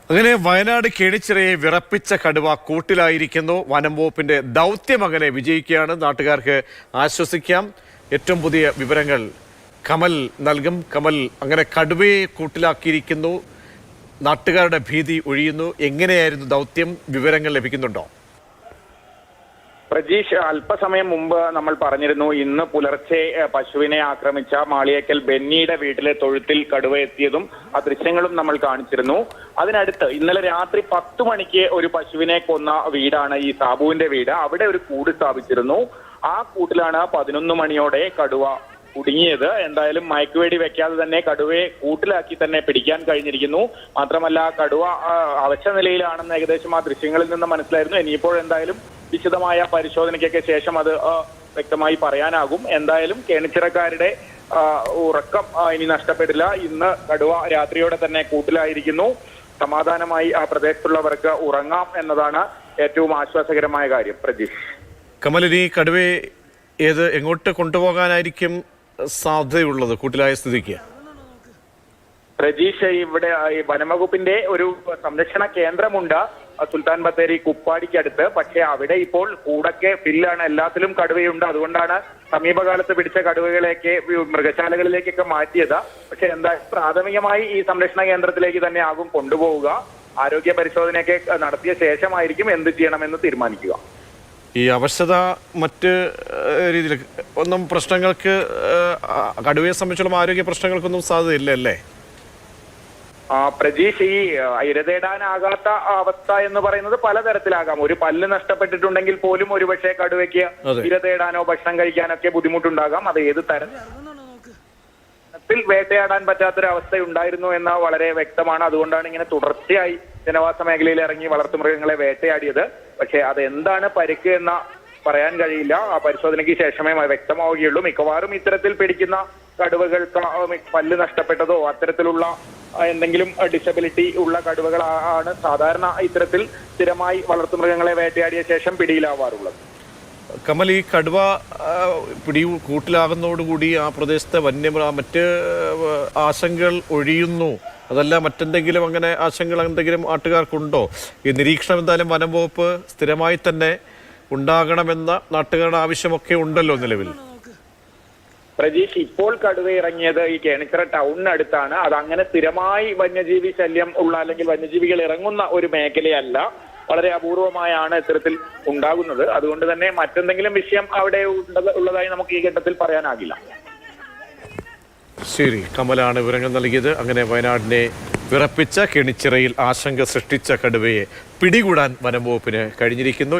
അങ്ങനെ വയനാട് കേണിച്ചിറയെ വിറപ്പിച്ച കടുവ കൂട്ടിലായിരിക്കുന്നു. വനം വകുപ്പിന്റെ ദൗത്യം അങ്ങനെ വിജയിക്കുകയാണ്. നാട്ടുകാർക്ക് ആശ്വസിക്കാം. ഏറ്റവും പുതിയ വിവരങ്ങൾ കമൽ നൽകും. കമൽ, അങ്ങനെ കടുവയെ കൂട്ടിലാക്കിയിരിക്കുന്നു, നാട്ടുകാരുടെ ഭീതി ഒഴിയുന്നു. എങ്ങനെയായിരുന്നു ദൗത്യം? വിവരങ്ങൾ ലഭിക്കുന്നുണ്ടോ? പ്രജീഷ്, അല്പസമയം മുമ്പ് നമ്മൾ പറഞ്ഞിരുന്നു, ഇന്ന് പുലർച്ചെ പശുവിനെ ആക്രമിച്ച മാളിയേക്കൽ ബെന്നിയുടെ വീട്ടിലെ തൊഴുത്തിൽ കടുവ എത്തിയതും ആ ദൃശ്യങ്ങളും നമ്മൾ കാണിച്ചിരുന്നു. അതിനടുത്ത് ഇന്നലെ രാത്രി 10 മണിക്ക് ഒരു പശുവിനെ കൊന്ന വീടാണ് ഈ സാബുവിന്റെ വീട്. അവിടെ ഒരു കൂട് സ്ഥാപിച്ചിരുന്നു. ആ കൂട്ടിലാണ് 11 മണിയോടെ കടുവ കുടുങ്ങിയത്. എന്തായാലും മയക്കുവേടി വെക്കാതെ തന്നെ കടുവയെ കൂട്ടിലാക്കി തന്നെ പിടിക്കാൻ കഴിഞ്ഞിരിക്കുന്നു. മാത്രമല്ല, കടുവ അവശ നിലയിലാണെന്ന് ഏകദേശം ആ ദൃശ്യങ്ങളിൽ നിന്ന് മനസ്സിലായിരുന്നു. ഇനിയിപ്പോൾ എന്തായാലും വിശദമായ പരിശോധനയ്ക്കൊക്കെ ശേഷം അത് വ്യക്തമായി പറയാനാകും. എന്തായാലും കേണിച്ചിറക്കാരുടെ ഉറക്കം ഇനി നഷ്ടപ്പെടില്ല. ഇന്ന് കടുവ രാത്രിയോടെ തന്നെ കൂട്ടിലായിരിക്കുന്നു. സമാധാനമായി ആ പ്രദേശത്തുള്ളവർക്ക് ഉറങ്ങാം എന്നതാണ് ഏറ്റവും ആശ്വാസകരമായ കാര്യം. പ്രജീഷ്, കമലിനി, കടുവയെ എങ്ങോട്ട് കൊണ്ടുപോകാനായിരിക്കും സാധ്യതയുള്ളത് കൂട്ടിലായ സ്ഥിതിക്ക്? പ്രജീഷ്, ഇവിടെ വനംവകുപ്പിന്റെ ഒരു സംരക്ഷണ കേന്ദ്രമുണ്ട് സുൽത്താൻ ബത്തേരി കുപ്പാടിക്കടുത്ത്. പക്ഷെ അവിടെ ഇപ്പോൾ കൂടൊക്കെ ഫില്ലാണ്, എല്ലാത്തിലും കടുവയുണ്ട്. അതുകൊണ്ടാണ് സമീപകാലത്ത് പിടിച്ച കടുവകളെയൊക്കെ മൃഗശാലകളിലേക്കൊക്കെ മാറ്റിയത്. പക്ഷെ എന്തായാലും പ്രാഥമികമായി ഈ സംരക്ഷണ കേന്ദ്രത്തിലേക്ക് തന്നെ ആകും കൊണ്ടുപോവുക. ആരോഗ്യ പരിശോധനയൊക്കെ നടത്തിയ ശേഷമായിരിക്കും എന്ത് ചെയ്യണമെന്ന് തീരുമാനിക്കുക. ഈ അവശത മറ്റ് രീതിയിൽ ഒന്നും പ്രശ്നങ്ങൾക്ക്, കടുവയെ സംബന്ധിച്ചുള്ള ആരോഗ്യ പ്രശ്നങ്ങൾക്കൊന്നും സാധ്യതയില്ല അല്ലേ? പ്രജീഷ്, ഈ ഇരതേടാനാകാത്ത അവസ്ഥ എന്ന് പറയുന്നത് പലതരത്തിലാകാം. ഒരു പല്ല് നഷ്ടപ്പെട്ടിട്ടുണ്ടെങ്കിൽ പോലും ഒരുപക്ഷെ കടുവയ്ക്ക് ഇരതേടാനോ ഭക്ഷണം കഴിക്കാനൊക്കെ ബുദ്ധിമുട്ടുണ്ടാകാം. അത് ഏത് തരത്തിൽ വേട്ടയാടാൻ പറ്റാത്തൊരവസ്ഥ ഉണ്ടായിരുന്നു എന്ന് വളരെ വ്യക്തമാണ്. അതുകൊണ്ടാണ് ഇങ്ങനെ തുടർച്ചയായി ജനവാസ മേഖലയിൽ ഇറങ്ങി വളർത്തുമൃഗങ്ങളെ വേട്ടയാടിയത്. പക്ഷെ അതെന്താണ് പരിക്ക് എന്ന പറയാൻ കഴിയില്ല. ആ പരിശോധനയ്ക്ക് ശേഷമേ വ്യക്തമാവുകയുള്ളൂ. മിക്കവാറും ഇത്തരത്തിൽ പിടിക്കുന്ന കടുവകൾക്ക് പല്ല് നഷ്ടപ്പെട്ടതോ അത്തരത്തിലുള്ള എന്തെങ്കിലും ഡിസബിലിറ്റി ഉള്ള കടുവകളാണ് സാധാരണ ഇത്തരത്തിൽ സ്ഥിരമായി വളർത്തുമൃഗങ്ങളെ വേട്ടയാടിയ ശേഷം പിടിയിലാവാറുള്ളത്. കമൽ, ഈ കടുവ കൂട്ടിലാകുന്നതോടുകൂടി ആ പ്രദേശത്തെ മറ്റ് ആശങ്കകൾ ഒഴിയുന്നു, അതല്ല മറ്റെന്തെങ്കിലും അങ്ങനെ ആശങ്കകൾ എന്തെങ്കിലും നാട്ടുകാർക്കുണ്ടോ? ഈ നിരീക്ഷണം എന്തായാലും വനം വകുപ്പ് സ്ഥിരമായി തന്നെ ഉണ്ടാകണമെന്ന നാട്ടുകാരുടെ ആവശ്യമൊക്കെ ഉണ്ടല്ലോ നിലവിൽ. പ്രജീഷ്, ഇപ്പോൾ കടുവ ഇറങ്ങിയത് ഈ കേണിച്ചിറ ടൗണിനടുത്താണ്. അതങ്ങനെ സ്ഥിരമായി വന്യജീവി ശല്യം ഉള്ള അല്ലെങ്കിൽ വന്യജീവികൾ ഇറങ്ങുന്ന ഒരു മേഖലയല്ല. വളരെ അപൂർവമായാണ് ഇത്തരത്തിൽ ഉണ്ടാകുന്നത്. അതുകൊണ്ട് തന്നെ മറ്റെന്തെങ്കിലും വിഷയം അവിടെ ഉള്ളതായി നമുക്ക് ഈ ഘട്ടത്തിൽ പറയാനാകില്ല. ശരി, കമലാണ് വിവരങ്ങൾ നൽകിയത്. അങ്ങനെ വയനാടിനെ വിറപ്പിച്ച, കേണിച്ചിറയിൽ ആശങ്ക സൃഷ്ടിച്ച കടുവയെ പിടികൂടാൻ വനം വകുപ്പിന് കഴിഞ്ഞിരിക്കുന്നു.